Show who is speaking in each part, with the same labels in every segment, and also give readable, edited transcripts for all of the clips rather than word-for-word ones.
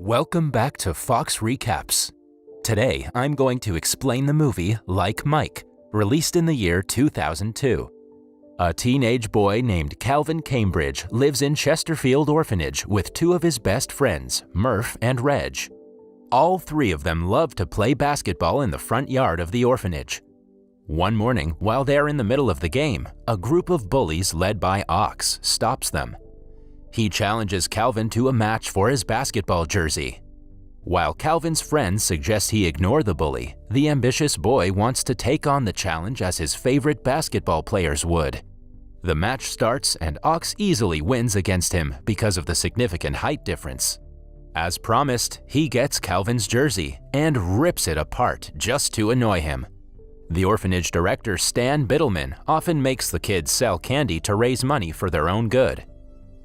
Speaker 1: Welcome back to Fox Recaps. Today, I'm going to explain the movie Like Mike, released in the year 2002. A teenage boy named Calvin Cambridge lives in Chesterfield Orphanage with two of his best friends, Murph and Reg. All three of them love to play basketball in the front yard of the orphanage. One morning, while they're in the middle of the game, a group of bullies led by Ox stops them. He challenges Calvin to a match for his basketball jersey. While Calvin's friends suggest he ignore the bully, the ambitious boy wants to take on the challenge as his favorite basketball players would. The match starts and Ox easily wins against him because of the significant height difference. As promised, he gets Calvin's jersey and rips it apart just to annoy him. The orphanage director, Stan Biddleman, often makes the kids sell candy to raise money for their own good.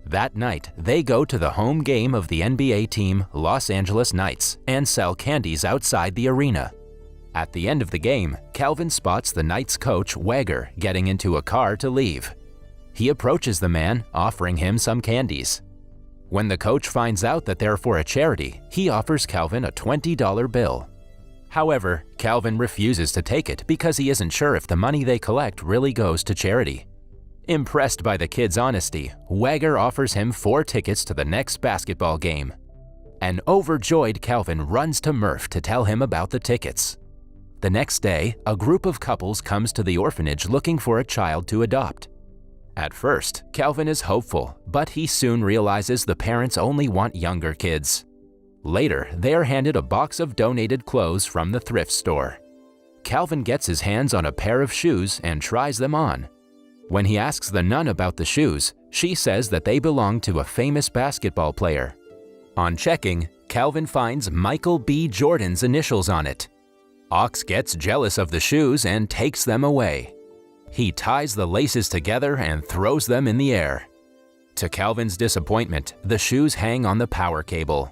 Speaker 1: That night, they go to the home game of the NBA team, Los Angeles Knights, and sell candies outside the arena. At the end of the game, Calvin spots the Knights coach, Wagger, getting into a car to leave. He approaches the man, offering him some candies. When the coach finds out that they're for a charity, he offers Calvin a $20 bill. However, Calvin refuses to take it because he isn't sure if the money they collect really goes to charity. Impressed by the kid's honesty, Wagger offers him 4 tickets to the next basketball game. An overjoyed Calvin runs to Murph to tell him about the tickets. The next day, a group of couples comes to the orphanage looking for a child to adopt. At first, Calvin is hopeful, but he soon realizes the parents only want younger kids. Later, they are handed a box of donated clothes from the thrift store. Calvin gets his hands on a pair of shoes and tries them on. When he asks the nun about the shoes, she says that they belong to a famous basketball player. On checking, Calvin finds Michael B. Jordan's initials on it. Ox gets jealous of the shoes and takes them away. He ties the laces together and throws them in the air. To Calvin's disappointment, the shoes hang on the power cable.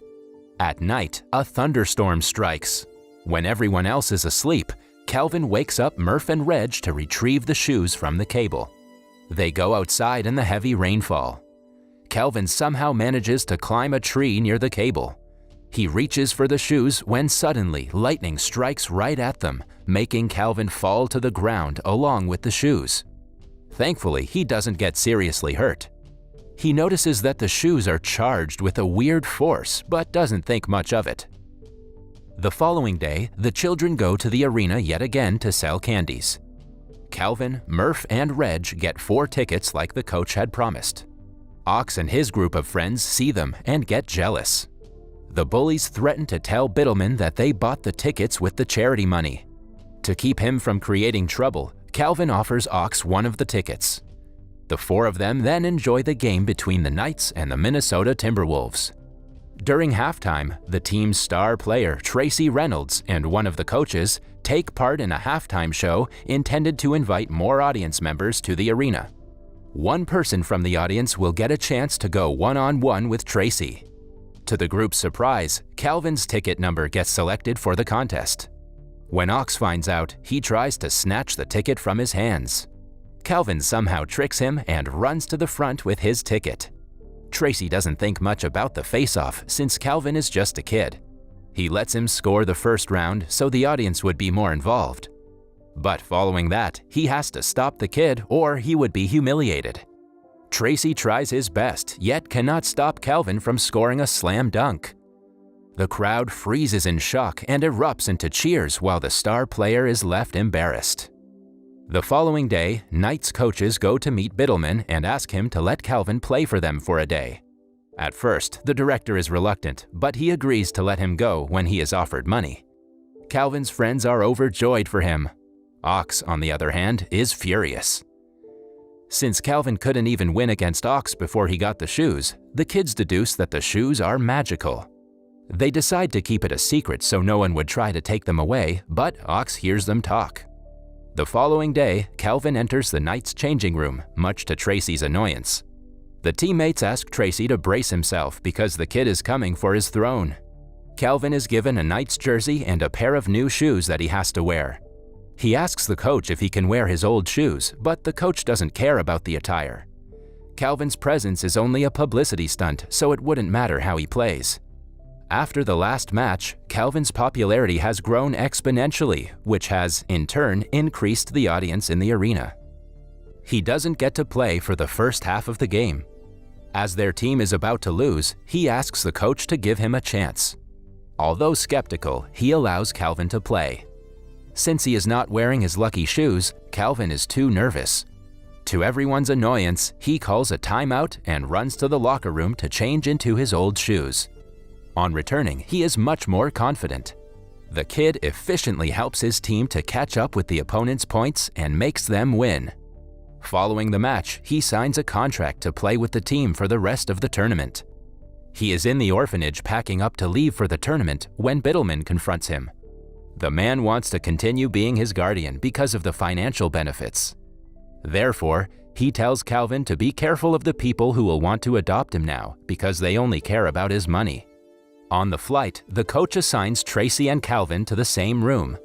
Speaker 1: At night, a thunderstorm strikes. When everyone else is asleep, Calvin wakes up Murph and Reg to retrieve the shoes from the cable. They go outside in the heavy rainfall. Calvin somehow manages to climb a tree near the cable. He reaches for the shoes when suddenly lightning strikes right at them, making Calvin fall to the ground along with the shoes. Thankfully, he doesn't get seriously hurt. He notices that the shoes are charged with a weird force, but doesn't think much of it. The following day, the children go to the arena yet again to sell candies. Calvin, Murph, and Reg get 4 tickets like the coach had promised. Ox and his group of friends see them and get jealous. The bullies threaten to tell Biddleman that they bought the tickets with the charity money. To keep him from creating trouble, Calvin offers Ox one of the tickets. The 4 of them then enjoy the game between the Knights and the Minnesota Timberwolves. During halftime, the team's star player, Tracy Reynolds, and one of the coaches take part in a halftime show intended to invite more audience members to the arena. One person from the audience will get a chance to go one-on-one with Tracy. To the group's surprise, Calvin's ticket number gets selected for the contest. When Ox finds out, he tries to snatch the ticket from his hands. Calvin somehow tricks him and runs to the front with his ticket. Tracy doesn't think much about the face-off since Calvin is just a kid. He lets him score the first round so the audience would be more involved. But following that, he has to stop the kid or he would be humiliated. Tracy tries his best, yet cannot stop Calvin from scoring a slam dunk. The crowd freezes in shock and erupts into cheers while the star player is left embarrassed. The following day, Knights coaches go to meet Biddleman and ask him to let Calvin play for them for a day. At first, the director is reluctant, but he agrees to let him go when he is offered money. Calvin's friends are overjoyed for him. Ox, on the other hand, is furious. Since Calvin couldn't even win against Ox before he got the shoes, the kids deduce that the shoes are magical. They decide to keep it a secret so no one would try to take them away, but Ox hears them talk. The following day, Calvin enters the Knights' changing room, much to Tracy's annoyance. The teammates ask Tracy to brace himself because the kid is coming for his throne. Calvin is given a Knights jersey and a pair of new shoes that he has to wear. He asks the coach if he can wear his old shoes, but the coach doesn't care about the attire. Calvin's presence is only a publicity stunt, so it wouldn't matter how he plays. After the last match, Calvin's popularity has grown exponentially, which has, in turn, increased the audience in the arena. He doesn't get to play for the first half of the game. As their team is about to lose, he asks the coach to give him a chance. Although skeptical, he allows Calvin to play. Since he is not wearing his lucky shoes, Calvin is too nervous. To everyone's annoyance, he calls a timeout and runs to the locker room to change into his old shoes. On returning, he is much more confident. The kid efficiently helps his team to catch up with the opponent's points and makes them win. Following the match, he signs a contract to play with the team for the rest of the tournament. He is in the orphanage packing up to leave for the tournament when Biddleman confronts him. The man wants to continue being his guardian because of the financial benefits. Therefore, he tells Calvin to be careful of the people who will want to adopt him now because they only care about his money. On the flight, the coach assigns Tracy and Calvin to the same room.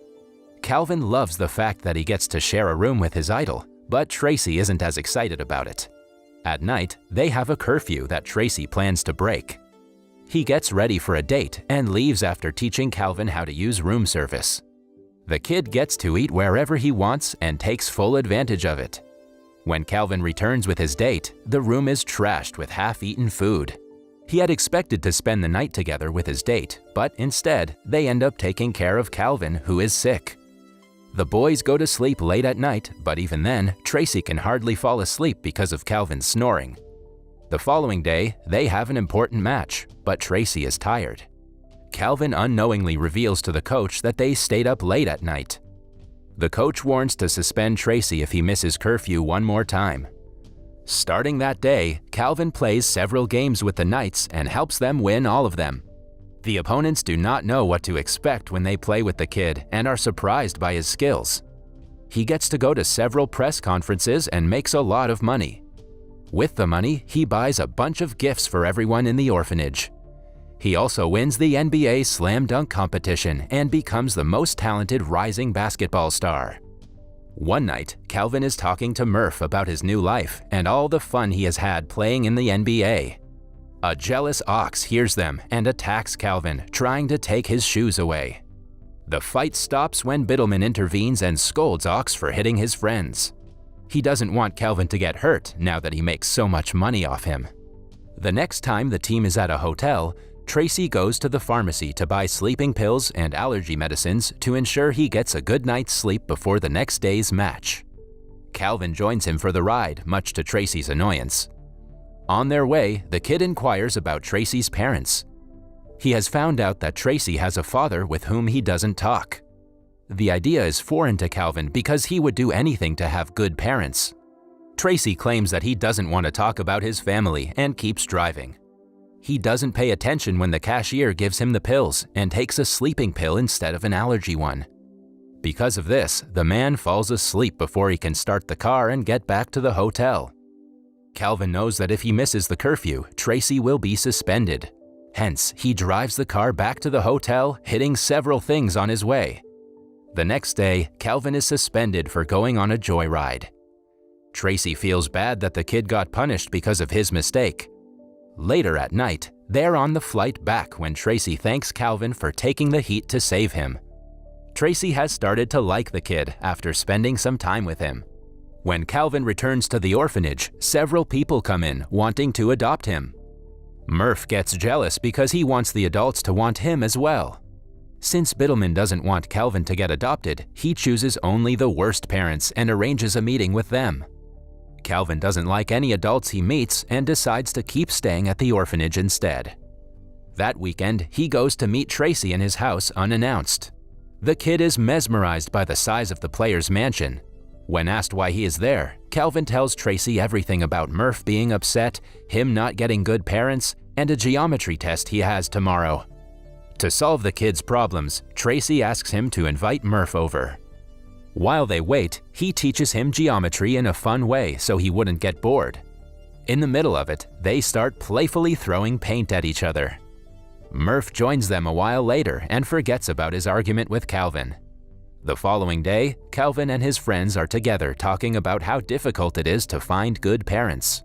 Speaker 1: Calvin loves the fact that he gets to share a room with his idol, but Tracy isn't as excited about it. At night, they have a curfew that Tracy plans to break. He gets ready for a date and leaves after teaching Calvin how to use room service. The kid gets to eat wherever he wants and takes full advantage of it. When Calvin returns with his date, the room is trashed with half-eaten food. He had expected to spend the night together with his date, but instead, they end up taking care of Calvin, who is sick. The boys go to sleep late at night, but even then, Tracy can hardly fall asleep because of Calvin's snoring. The following day, they have an important match, but Tracy is tired. Calvin unknowingly reveals to the coach that they stayed up late at night. The coach warns to suspend Tracy if he misses curfew one more time. Starting that day, Calvin plays several games with the Knights and helps them win all of them. The opponents do not know what to expect when they play with the kid and are surprised by his skills. He gets to go to several press conferences and makes a lot of money. With the money, he buys a bunch of gifts for everyone in the orphanage. He also wins the NBA Slam Dunk competition and becomes the most talented rising basketball star. One night, Calvin is talking to Murph about his new life and all the fun he has had playing in the NBA. A jealous Ox hears them and attacks Calvin, trying to take his shoes away. The fight stops when Biddleman intervenes and scolds Ox for hitting his friends. He doesn't want Calvin to get hurt now that he makes so much money off him. The next time the team is at a hotel, Tracy goes to the pharmacy to buy sleeping pills and allergy medicines to ensure he gets a good night's sleep before the next day's match. Calvin joins him for the ride, much to Tracy's annoyance. On their way, the kid inquires about Tracy's parents. He has found out that Tracy has a father with whom he doesn't talk. The idea is foreign to Calvin because he would do anything to have good parents. Tracy claims that he doesn't want to talk about his family and keeps driving. He doesn't pay attention when the cashier gives him the pills and takes a sleeping pill instead of an allergy one. Because of this, the man falls asleep before he can start the car and get back to the hotel. Calvin knows that if he misses the curfew, Tracy will be suspended. Hence, he drives the car back to the hotel, hitting several things on his way. The next day, Calvin is suspended for going on a joyride. Tracy feels bad that the kid got punished because of his mistake. Later at night, they're on the flight back when Tracy thanks Calvin for taking the heat to save him. Tracy has started to like the kid after spending some time with him. When Calvin returns to the orphanage, several people come in wanting to adopt him. Murph gets jealous because he wants the adults to want him as well. Since Biddleman doesn't want Calvin to get adopted, he chooses only the worst parents and arranges a meeting with them. Calvin doesn't like any adults he meets and decides to keep staying at the orphanage instead. That weekend, he goes to meet Tracy in his house unannounced. The kid is mesmerized by the size of the player's mansion. When asked why he is there, Calvin tells Tracy everything about Murph being upset, him not getting good parents, and a geometry test he has tomorrow. To solve the kid's problems, Tracy asks him to invite Murph over. While they wait, he teaches him geometry in a fun way so he wouldn't get bored. In the middle of it, they start playfully throwing paint at each other. Murph joins them a while later and forgets about his argument with Calvin. The following day, Calvin and his friends are together talking about how difficult it is to find good parents.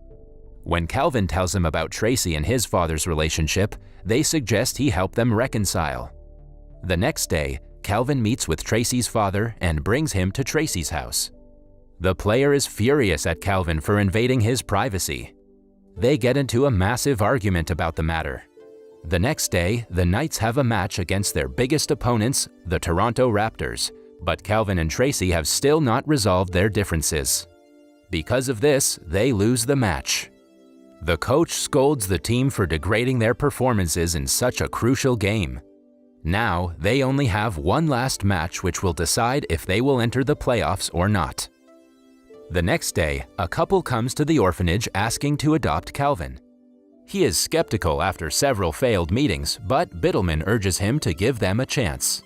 Speaker 1: When Calvin tells him about Tracy and his father's relationship, they suggest he help them reconcile. The next day, Calvin meets with Tracy's father and brings him to Tracy's house. The player is furious at Calvin for invading his privacy. They get into a massive argument about the matter. The next day, the Knights have a match against their biggest opponents, the Toronto Raptors, but Calvin and Tracy have still not resolved their differences. Because of this, they lose the match. The coach scolds the team for degrading their performances in such a crucial game. Now, they only have one last match which will decide if they will enter the playoffs or not. The next day, a couple comes to the orphanage asking to adopt Calvin. He is skeptical after several failed meetings, but Biddleman urges him to give them a chance.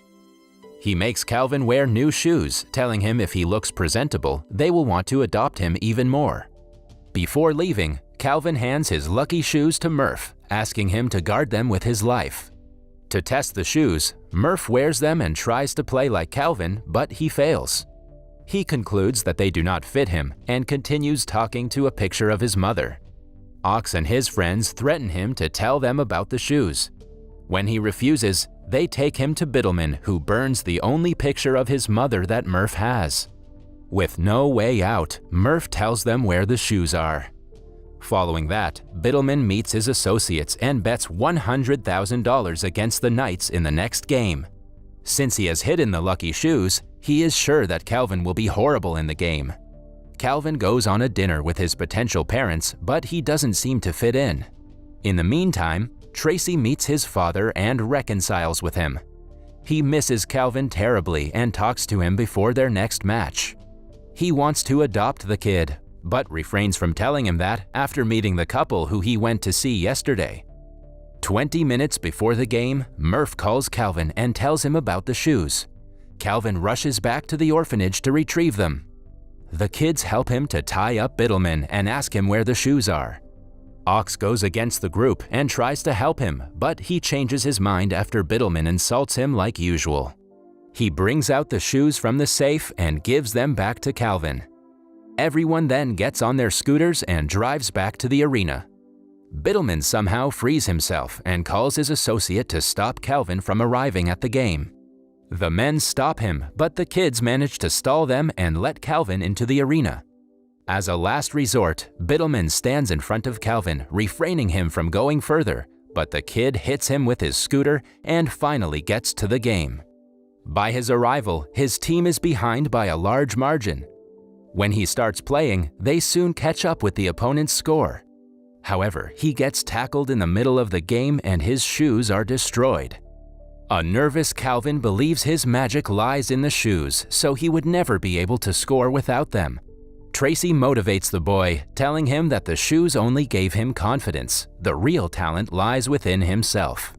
Speaker 1: He makes Calvin wear new shoes, telling him if he looks presentable, they will want to adopt him even more. Before leaving, Calvin hands his lucky shoes to Murph, asking him to guard them with his life. To test the shoes, Murph wears them and tries to play like Calvin, but he fails. He concludes that they do not fit him and continues talking to a picture of his mother. Ox and his friends threaten him to tell them about the shoes. When he refuses, they take him to Biddleman, who burns the only picture of his mother that Murph has. With no way out, Murph tells them where the shoes are. Following that, Biddleman meets his associates and bets $100,000 against the Knights in the next game. Since he has hidden the lucky shoes, he is sure that Calvin will be horrible in the game. Calvin goes on a dinner with his potential parents, but he doesn't seem to fit in. In the meantime, Tracy meets his father and reconciles with him. He misses Calvin terribly and talks to him before their next match. He wants to adopt the kid, but refrains from telling him that after meeting the couple who he went to see yesterday. 20 minutes before the game, Murph calls Calvin and tells him about the shoes. Calvin rushes back to the orphanage to retrieve them. The kids help him to tie up Biddleman and ask him where the shoes are. Ox goes against the group and tries to help him, but he changes his mind after Biddleman insults him like usual. He brings out the shoes from the safe and gives them back to Calvin. Everyone then gets on their scooters and drives back to the arena. Biddleman somehow frees himself and calls his associate to stop Calvin from arriving at the game. The men stop him, but the kids manage to stall them and let Calvin into the arena. As a last resort, Biddleman stands in front of Calvin, refraining him from going further, but the kid hits him with his scooter and finally gets to the game. By his arrival, his team is behind by a large margin. When he starts playing, they soon catch up with the opponent's score. However, he gets tackled in the middle of the game and his shoes are destroyed. A nervous Calvin believes his magic lies in the shoes, so he would never be able to score without them. Tracy motivates the boy, telling him that the shoes only gave him confidence. The real talent lies within himself.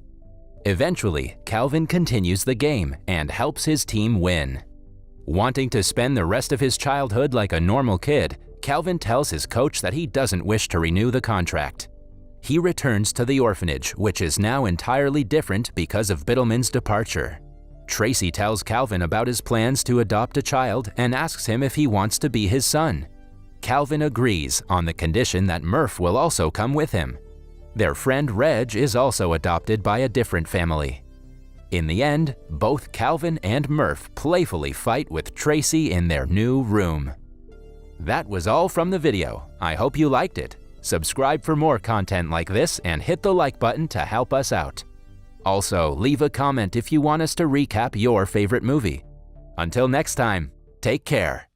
Speaker 1: Eventually, Calvin continues the game and helps his team win. Wanting to spend the rest of his childhood like a normal kid, Calvin tells his coach that he doesn't wish to renew the contract. He returns to the orphanage, which is now entirely different because of Biddleman's departure. Tracy tells Calvin about his plans to adopt a child and asks him if he wants to be his son. Calvin agrees on the condition that Murph will also come with him. Their friend Reg is also adopted by a different family. In the end, both Calvin and Murph playfully fight with Tracy in their new room. That was all from the video. I hope you liked it. Subscribe for more content like this and hit the like button to help us out. Also, leave a comment if you want us to recap your favorite movie. Until next time, take care.